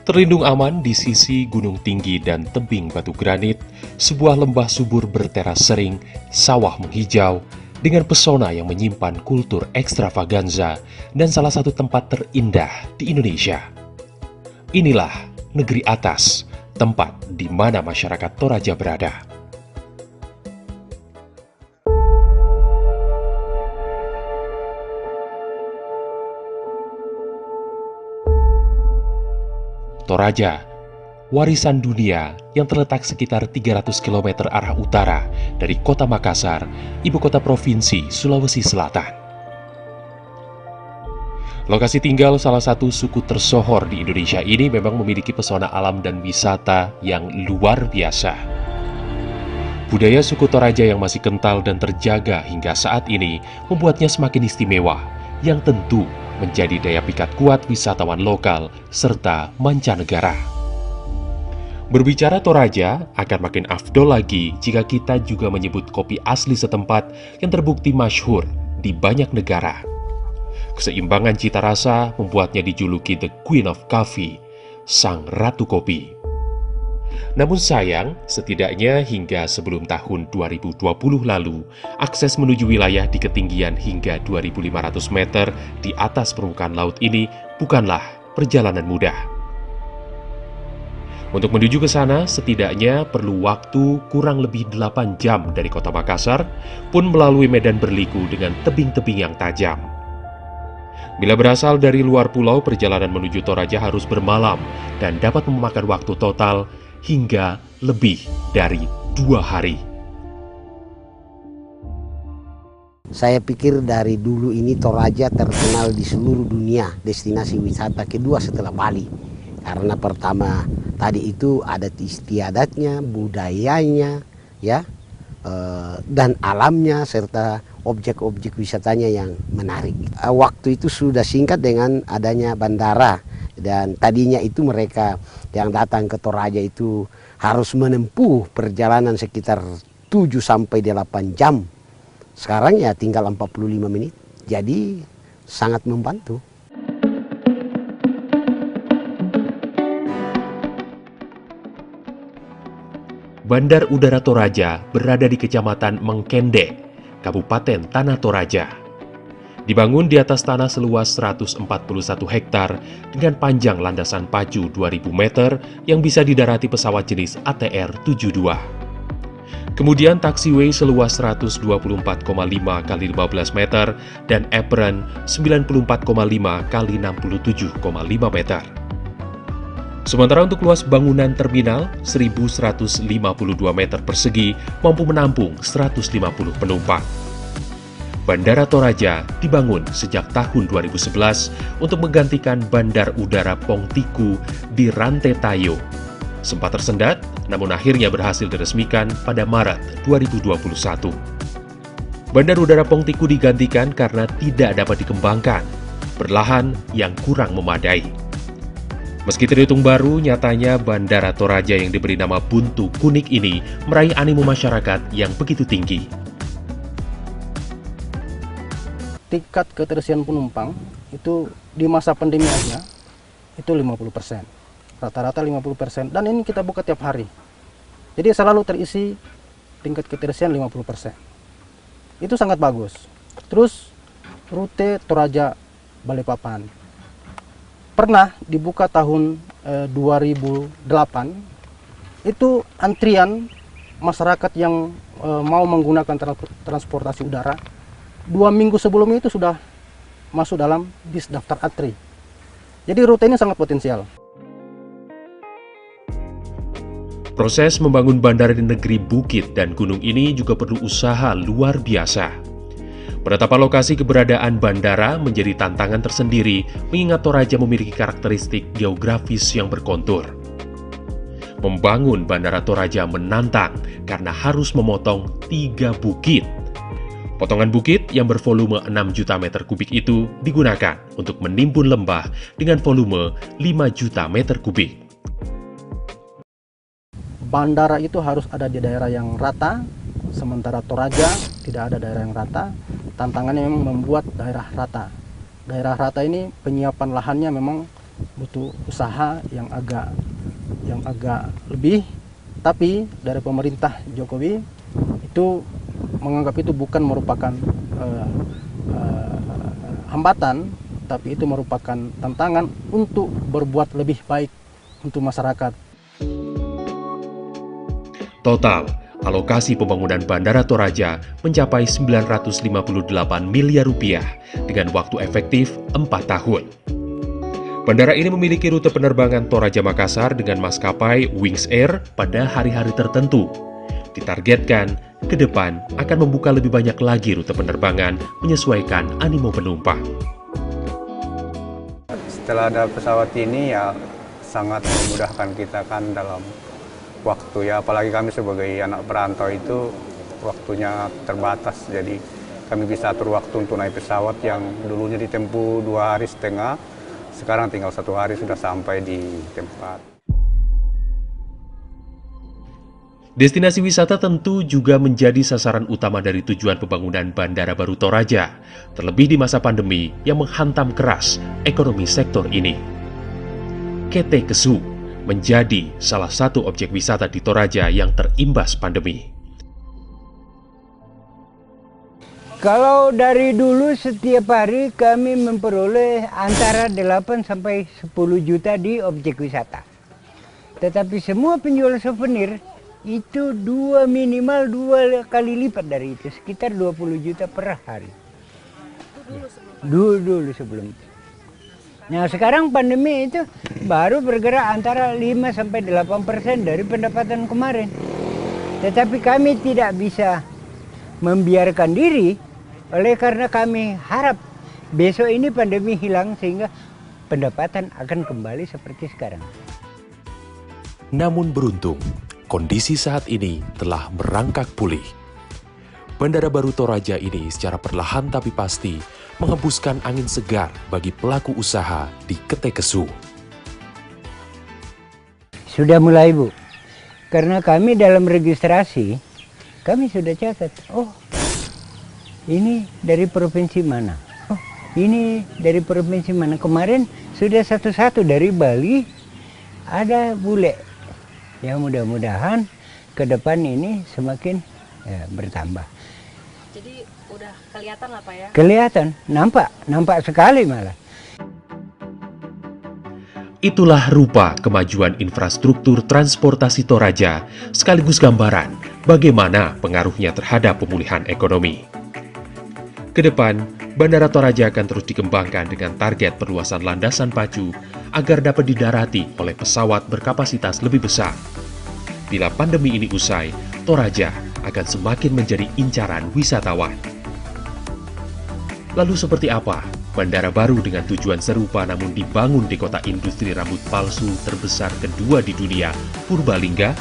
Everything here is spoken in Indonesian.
Terlindung aman di sisi gunung tinggi dan tebing batu granit, sebuah lembah subur berteras sering, sawah menghijau, dengan pesona yang menyimpan kultur ekstravaganza dan salah satu tempat terindah di Indonesia. Inilah negeri atas, tempat di mana masyarakat Toraja berada. Toraja, warisan dunia yang terletak sekitar 300 km arah utara dari kota Makassar, ibu kota provinsi Sulawesi Selatan. Lokasi tinggal salah satu suku tersohor di Indonesia ini memang memiliki pesona alam dan wisata yang luar biasa. Budaya suku Toraja yang masih kental dan terjaga hingga saat ini membuatnya semakin istimewa, yang tentu menjadi daya pikat kuat wisatawan lokal serta mancanegara. Berbicara Toraja akan makin afdol lagi jika kita juga menyebut kopi asli setempat yang terbukti masyhur di banyak negara. Keseimbangan cita rasa membuatnya dijuluki The Queen of Coffee, Sang Ratu Kopi. Namun sayang, setidaknya hingga sebelum tahun 2020 lalu, akses menuju wilayah di ketinggian hingga 2.500 meter di atas permukaan laut ini bukanlah perjalanan mudah. Untuk menuju ke sana, setidaknya perlu waktu kurang lebih 8 jam dari kota Makassar, pun melalui medan berliku dengan tebing-tebing yang tajam. Bila berasal dari luar pulau, perjalanan menuju Toraja harus bermalam dan dapat memakan waktu total hingga lebih dari 2 hari. Saya pikir dari dulu ini Toraja terkenal di seluruh dunia destinasi wisata kedua setelah Bali. Karena pertama tadi itu adat istiadatnya, budayanya, ya, dan alamnya serta objek-objek wisatanya yang menarik. Waktu itu sudah singkat dengan adanya bandara. Dan tadinya itu mereka yang datang ke Toraja itu harus menempuh perjalanan sekitar 7-8 jam. Sekarang ya tinggal 45 menit. Jadi sangat membantu. Bandar Udara Toraja berada di Kecamatan Mengkende, Kabupaten Tanah Toraja. Dibangun di atas tanah seluas 141 hektar dengan panjang landasan pacu 2000 meter yang bisa didarati pesawat jenis ATR-72. Kemudian taxiway seluas 124,5 x 15 meter dan apron 94,5 x 67,5 meter. Sementara untuk luas bangunan terminal 1.152 meter persegi mampu menampung 150 penumpang. Bandara Toraja dibangun sejak tahun 2011 untuk menggantikan Bandar Udara Pongtiku di Rantai Tayo. Sempat tersendat, namun akhirnya berhasil diresmikan pada Maret 2021. Bandar Udara Pongtiku digantikan karena tidak dapat dikembangkan, berlahan yang kurang memadai. Meski terhitung baru, nyatanya Bandara Toraja yang diberi nama Buntu Kunik ini meraih animo masyarakat yang begitu tinggi. Tingkat keterisian penumpang itu di masa pandemi aja itu 50%. Rata-rata 50%. Dan ini kita buka tiap hari. Jadi selalu terisi tingkat keterisian 50%. Itu sangat bagus. Terus rute Toraja Balikpapan pernah dibuka tahun 2008. Itu antrian masyarakat yang mau menggunakan transportasi udara 2 minggu sebelumnya itu sudah masuk dalam bis daftar antri. Jadi rute ini sangat potensial. Proses membangun bandara di negeri bukit dan gunung ini juga perlu usaha luar biasa. Penetapan lokasi keberadaan bandara menjadi tantangan tersendiri mengingat Toraja memiliki karakteristik geografis yang berkontur. Membangun Bandara Toraja menantang karena harus memotong 3 bukit. Potongan bukit yang bervolume 6 juta meter kubik itu digunakan untuk menimbun lembah dengan volume 5 juta meter kubik. Bandara itu harus ada di daerah yang rata, sementara Toraja tidak ada daerah yang rata. Tantangannya memang membuat daerah rata. Daerah rata ini penyiapan lahannya memang butuh usaha yang agak lebih. Tapi dari pemerintah Jokowi itu menganggap itu bukan merupakan hambatan, tapi itu merupakan tantangan untuk berbuat lebih baik untuk masyarakat. Total, alokasi pembangunan Bandara Toraja mencapai 958 miliar rupiah dengan waktu efektif 4 tahun. Bandara ini memiliki rute penerbangan Toraja Makassar dengan maskapai Wings Air pada hari-hari tertentu. Ditargetkan, ke depan akan membuka lebih banyak lagi rute penerbangan menyesuaikan animo penumpang. Setelah ada pesawat ini ya sangat memudahkan kita kan dalam waktu ya, apalagi kami sebagai anak perantau itu waktunya terbatas, jadi kami bisa atur waktu untuk naik pesawat yang dulunya ditempuh 2,5 hari, sekarang tinggal 1 hari sudah sampai di tempat. Destinasi wisata tentu juga menjadi sasaran utama dari tujuan pembangunan Bandara Baru Toraja, terlebih di masa pandemi yang menghantam keras ekonomi sektor ini. KT Kesu menjadi salah satu objek wisata di Toraja yang terimbas pandemi. Kalau dari dulu setiap hari kami memperoleh antara 8 sampai 10 juta di objek wisata. Tetapi semua penjual souvenir itu minimal 2 kali lipat dari itu, sekitar 20 juta per hari. Dulu sebelum itu. Nah sekarang pandemi itu baru bergerak antara 5 sampai 8% dari pendapatan kemarin. Tetapi kami tidak bisa membiarkan diri, oleh karena kami harap besok ini pandemi hilang sehingga pendapatan akan kembali seperti sekarang. Namun beruntung, kondisi saat ini telah merangkak pulih. Bandara Baru Toraja ini secara perlahan tapi pasti menghembuskan angin segar bagi pelaku usaha di KT Kesu. Sudah mulai, Bu. Karena kami dalam registrasi, kami sudah catat, oh ini dari provinsi mana? Oh, ini dari provinsi mana? Kemarin sudah satu-satu dari Bali, ada bule. Ya mudah-mudahan ke depan ini semakin bertambah. Jadi udah kelihatan lah Pak ya? Kelihatan, nampak sekali malah. Itulah rupa kemajuan infrastruktur transportasi Toraja, sekaligus gambaran bagaimana pengaruhnya terhadap pemulihan ekonomi. Kedepan, Bandara Toraja akan terus dikembangkan dengan target perluasan landasan pacu agar dapat didarati oleh pesawat berkapasitas lebih besar. Bila pandemi ini usai, Toraja akan semakin menjadi incaran wisatawan. Lalu seperti apa bandara baru dengan tujuan serupa namun dibangun di kota industri rambut palsu terbesar kedua di dunia, Purbalingga?